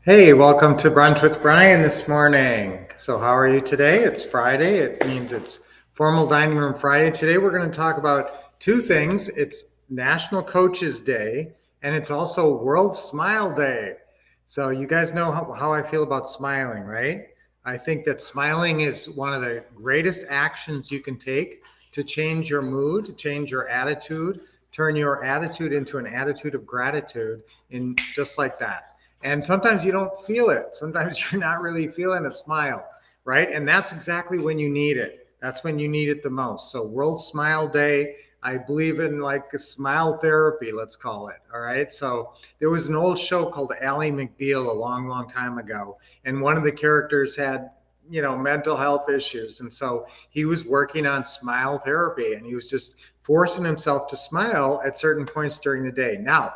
Hey, welcome to Brunch with Brian this morning. So, how are you today? It's Friday. It means it's Formal Dining Room Friday. Today, we're going to talk about two things. It's National Coaches Day, and it's also World Smile Day. So, you guys know how I feel about smiling, right? I think that smiling is one of the greatest actions you can take to change your mood, change your attitude, turn your attitude into an attitude of gratitude, and just like that. And sometimes you don't feel it. Sometimes you're not really feeling a smile, right? And that's exactly when you need it. That's when you need it the most. So, World Smile Day, I believe in like a smile therapy, let's call it. All right. So, there was an old show called Ally McBeal a long, long time ago. And one of the characters had, mental health issues. And so he was working on smile therapy and he was just forcing himself to smile at certain points during the day. Now,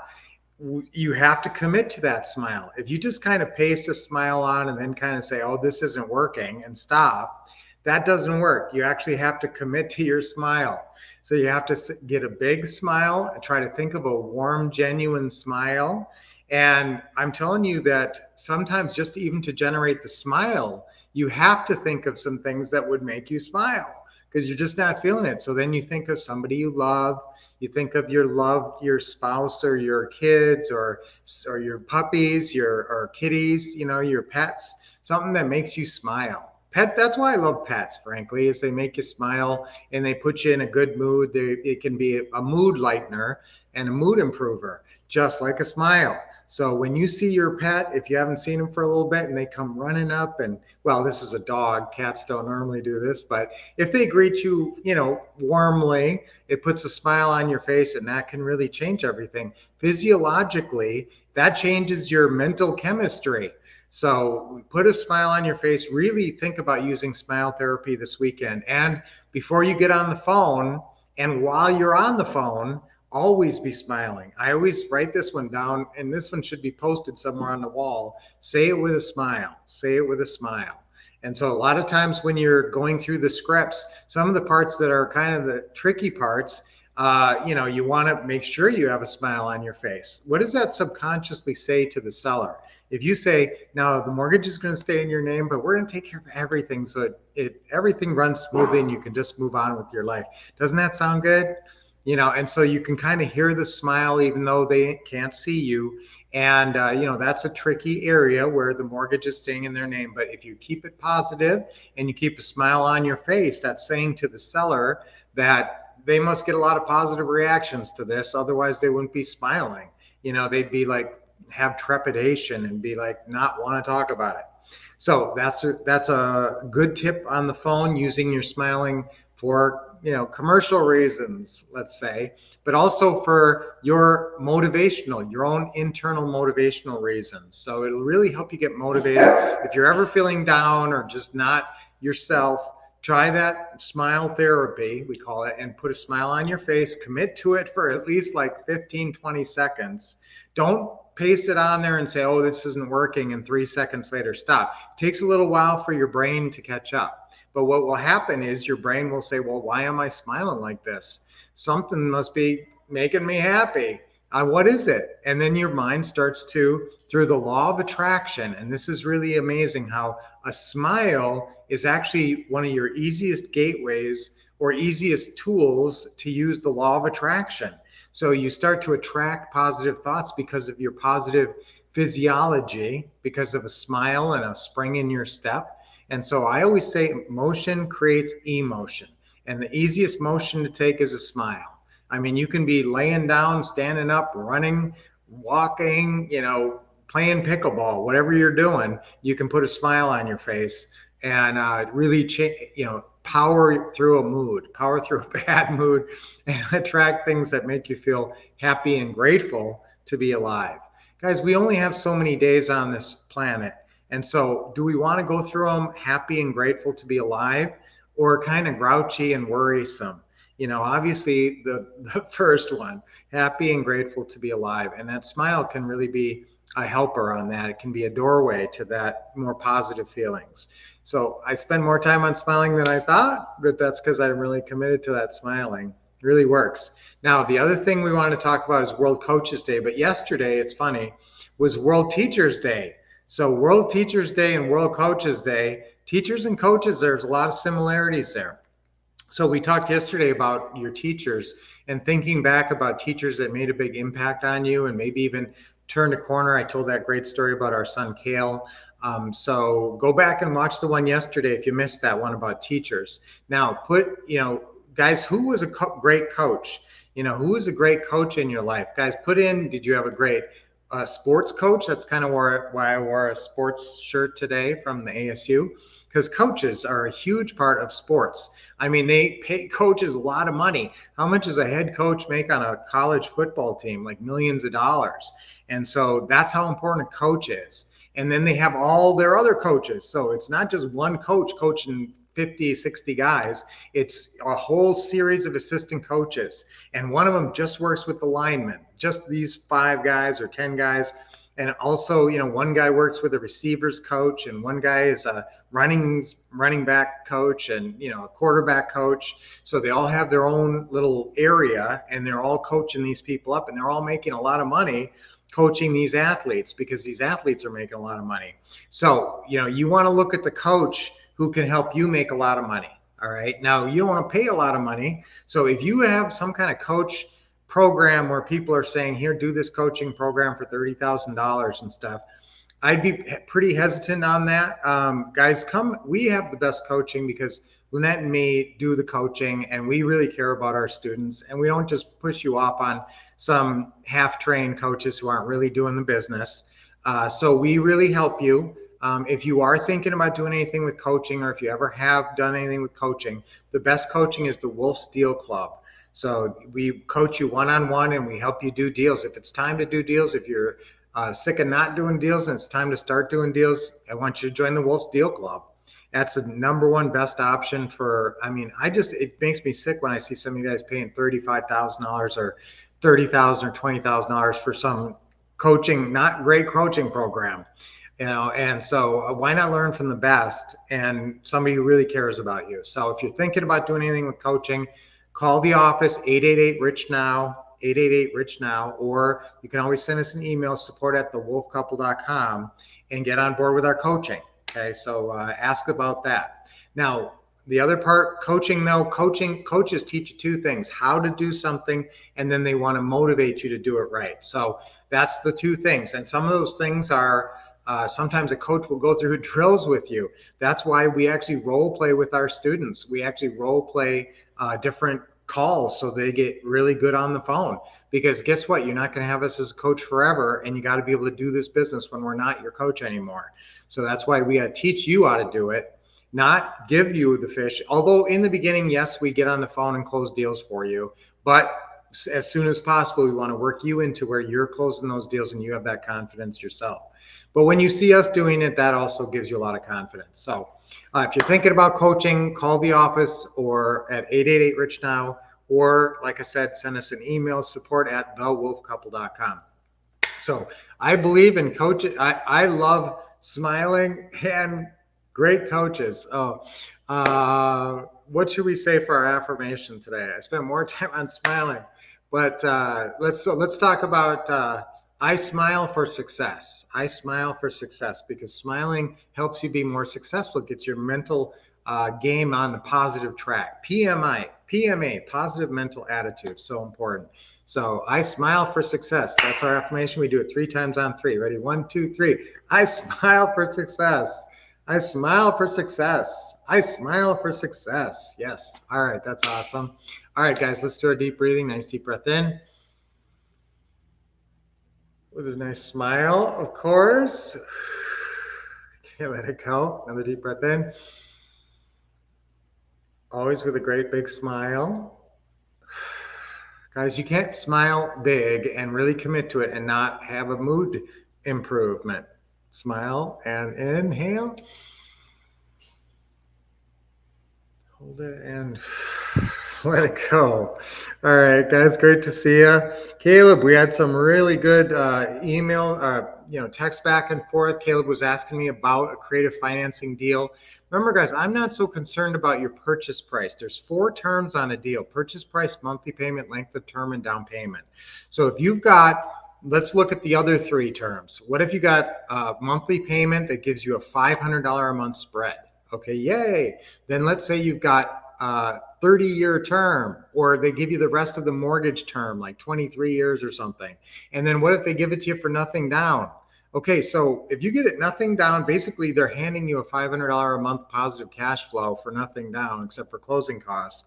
you have to commit to that smile. If you just kind of paste a smile on and then kind of say, oh, this isn't working and stop, that doesn't work. You actually have to commit to your smile. So you have to get a big smile and try to think of a warm, genuine smile. And I'm telling you that sometimes just even to generate the smile, you have to think of some things that would make you smile because you're just not feeling it. So then you think of somebody you love, you think of your spouse or your kids or your puppies, or kitties, your pets, something that makes you smile. That's why I love pets, frankly, is they make you smile and they put you in a good mood. It can be a mood lightener and a mood improver, just like a smile. So when you see your pet, if you haven't seen them for a little bit and they come running up and, well, this is a dog, cats don't normally do this, but if they greet you, warmly, it puts a smile on your face and that can really change everything. Physiologically, that changes your mental chemistry. So put a smile on your face. Really think about using smile therapy this weekend. And before you get on the phone and while you're on the phone, always be smiling. I always write this one down, and this one should be posted somewhere on the wall. Say it with a smile. Say it with a smile. And so a lot of times when you're going through the scripts, some of the parts that are kind of the tricky parts, you want to make sure you have a smile on your face. What does that subconsciously say to the seller? If you say, now the mortgage is going to stay in your name, but we're going to take care of everything so everything runs smoothly and you can just move on with your life. Doesn't that sound good? And so you can kind of hear the smile even though they can't see you. And, that's a tricky area where the mortgage is staying in their name. But if you keep it positive and you keep a smile on your face, that's saying to the seller that they must get a lot of positive reactions to this. Otherwise, they wouldn't be smiling. They'd be like, have trepidation and be like, not want to talk about it. So that's a good tip on the phone, using your smiling for commercial reasons, let's say, but also for your own internal motivational reasons. So it'll really help you get motivated. If you're ever feeling down or just not yourself, try that smile therapy, we call it, and put a smile on your face. Commit to it for at least like 15, 20 seconds. Don't paste it on there and say, oh, this isn't working, and 3 seconds later stop. It takes a little while for your brain to catch up. But what will happen is your brain will say, well, why am I smiling like this? Something must be making me happy. What is it? And then your mind starts to, through the law of attraction, and this is really amazing how a smile is actually one of your easiest gateways or easiest tools to use the law of attraction. So you start to attract positive thoughts because of your positive physiology, because of a smile and a spring in your step. And so I always say motion creates emotion. And the easiest motion to take is a smile. I mean, you can be laying down, standing up, running, walking, playing pickleball, whatever you're doing, you can put a smile on your face and really, power through a mood, power through a bad mood, and attract things that make you feel happy and grateful to be alive. Guys, we only have so many days on this planet. And so, do we want to go through them happy and grateful to be alive, or kind of grouchy and worrisome? Obviously, the first one, happy and grateful to be alive. And that smile can really be a helper on that. It can be a doorway to that more positive feelings. So, I spend more time on smiling than I thought, but that's because I'm really committed to that smiling. It really works. Now, the other thing we want to talk about is World Coaches Day. But yesterday, it's funny, was World Teachers Day. So World Teachers Day and World Coaches Day, teachers and coaches, there's a lot of similarities there. So we talked yesterday about your teachers and thinking back about teachers that made a big impact on you and maybe even turned a corner. I told that great story about our son Kale. So go back and watch the one yesterday if you missed that one about teachers. Now guys, who was a great coach? Who was a great coach in your life? Guys, put in, did you have a great sports coach? That's kind of why I wore a sports shirt today from the ASU, because coaches are a huge part of sports. I mean, they pay coaches a lot of money. How much does a head coach make on a college football team? Like millions of dollars. And so that's how important a coach is. And then they have all their other coaches. So it's not just one coach coaching 50, 60 guys. It's a whole series of assistant coaches. And one of them just works with the linemen, just these 5 guys or 10 guys. And also, one guy works with a receivers coach, and one guy is a running back coach, and a quarterback coach. So they all have their own little area, and they're all coaching these people up, and they're all making a lot of money coaching these athletes, because these athletes are making a lot of money. So you want to look at the coach who can help you make a lot of money. All right. Now, you don't want to pay a lot of money. So if you have some kind of coach program where people are saying, here, do this coaching program for $30,000 and stuff, I'd be pretty hesitant on that. Guys, we have the best coaching because Lynette and me do the coaching, and we really care about our students, and we don't just push you off on some half-trained coaches who aren't really doing the business. So we really help you. If you are thinking about doing anything with coaching, or if you ever have done anything with coaching, the best coaching is the Wolf Steel Club. So we coach you one-on-one, and we help you do deals. If it's time to do deals, if you're sick of not doing deals and it's time to start doing deals, I want you to join the Wolf Steel Club. That's the #1 best option for, it makes me sick when I see some of you guys paying $35,000 or $30,000 or $20,000 for some coaching, not great coaching program. And so why not learn from the best and somebody who really cares about you? So if you're thinking about doing anything with coaching, call the office, 888-RICH-NOW, 888-RICH-NOW, or you can always send us an email, support@thewolfcouple.com, and get on board with our coaching. Okay, so ask about that. Now, the other part, coaching, coaches teach you 2 things: how to do something, and then they want to motivate you to do it right. So that's the 2 things. And some of those things are, sometimes a coach will go through drills with you. That's why we actually role play with our students. We actually role play different calls so they get really good on the phone, because guess what? You're not going to have us as a coach forever, and you got to be able to do this business when we're not your coach anymore. So that's why we got to teach you how to do it, not give you the fish. Although in the beginning, yes, we get on the phone and close deals for you, but as soon as possible, we want to work you into where you're closing those deals and you have that confidence yourself. But when you see us doing it, that also gives you a lot of confidence. So if you're thinking about coaching, call the office or at 888-RICH-NOW, or like I said, send us an email, support@thewolfcouple.com. So I believe in coaching. I love smiling and great coaches. What should we say for our affirmation today? I spent more time on smiling, but let's talk about I smile for success. I smile for success, because smiling helps you be more successful. It gets your mental game on the positive track. PMA, positive mental attitude, so important. So I smile for success. That's our affirmation. We do it 3 times on 3. Ready? 1, 2, 3. I smile for success. I smile for success. I smile for success. Yes. All right. That's awesome. All right, guys, let's do a deep breathing. Nice deep breath in. With a nice smile, of course. Okay, let it go. Another deep breath in. Always with a great big smile. Guys, you can't smile big and really commit to it and not have a mood improvement. Smile and inhale. Hold it and let it go. All right, guys, great to see you. Caleb, we had some really good text back and forth. Caleb was asking me about a creative financing deal. Remember, guys, I'm not so concerned about your purchase price. There's 4 terms on a deal: purchase price, monthly payment, length of term, and down payment. So if you've got let's look at the other three terms. What if you got a monthly payment that gives you a $500 a month spread? Okay, yay. Then let's say you've got a 30-year term, or they give you the rest of the mortgage term, like 23 years or something. And then what if they give it to you for nothing down? Okay, so if you get it nothing down, basically they're handing you a $500 a month positive cash flow for nothing down, except for closing costs.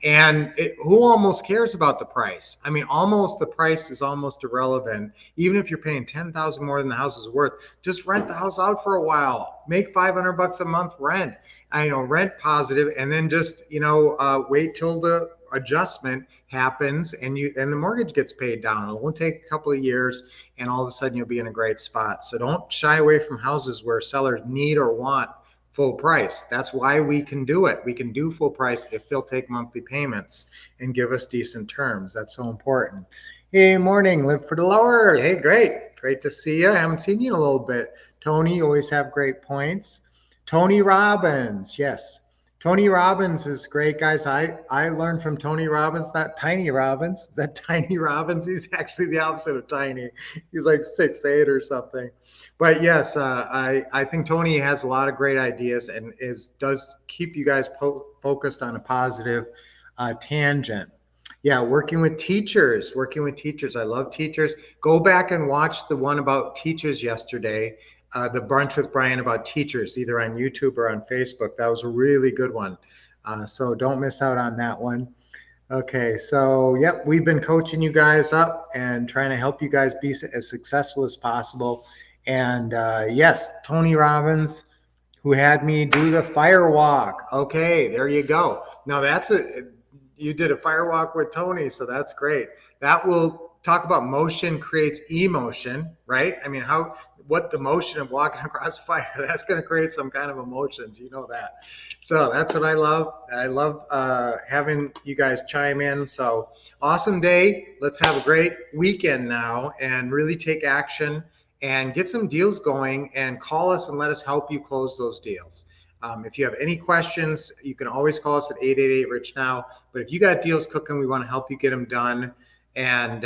And who almost cares about the price? I mean, almost the price is almost irrelevant. Even if you're paying 10,000 more than the house is worth, just rent the house out for a while. Make 500 bucks a month rent. Rent positive, and then just wait till the adjustment happens and the mortgage gets paid down. It won't take a couple of years, and all of a sudden you'll be in a great spot. So don't shy away from houses where sellers need or want full price. That's why we can do it. We can do full price if they'll take monthly payments and give us decent terms. That's so important. Hey, morning, live for the lower. Hey, great to see you. I haven't seen you in a little bit. Tony, you always have great points. Tony Robbins, yes. Tony Robbins is great, guys. I learned from Tony Robbins, not Tiny Robbins. Is that Tiny Robbins? He's actually the opposite of tiny. He's like 6'8" or something. But yes, I think Tony has a lot of great ideas and does keep you guys focused on a positive tangent. Yeah, working with teachers. I love teachers. Go back and watch the one about teachers yesterday. The Brunch with Brian about teachers, either on YouTube or on Facebook. That was a really good one. So don't miss out on that one. Okay, so yep, we've been coaching you guys up and trying to help you guys be as successful as possible. And yes, Tony Robbins, who had me do the fire walk. Okay, there you go. Now you did a fire walk with Tony, so that's great. That will talk about motion creates emotion, right? I mean, what the motion of walking across fire, that's going to create some kind of emotions. You know that. So that's what I love. I love having you guys chime in. So awesome day. Let's have a great weekend now and really take action and get some deals going, and call us and let us help you close those deals. If you have any questions, you can always call us at 888-RICH-NOW. But if you got deals cooking, we want to help you get them done. And,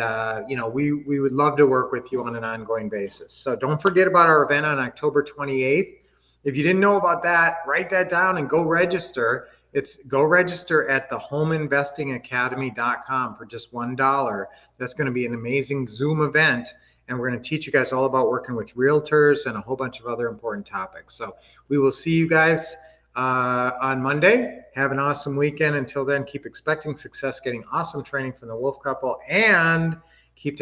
we would love to work with you on an ongoing basis. So don't forget about our event on October 28th. If you didn't know about that, write that down and go register. Go register at thehomeinvestingacademy.com for just $1. That's going to be an amazing Zoom event. And we're going to teach you guys all about working with realtors and a whole bunch of other important topics. So we will see you guys on Monday. Have an awesome weekend. Until then, keep expecting success, getting awesome training from the Wolf Couple, and keep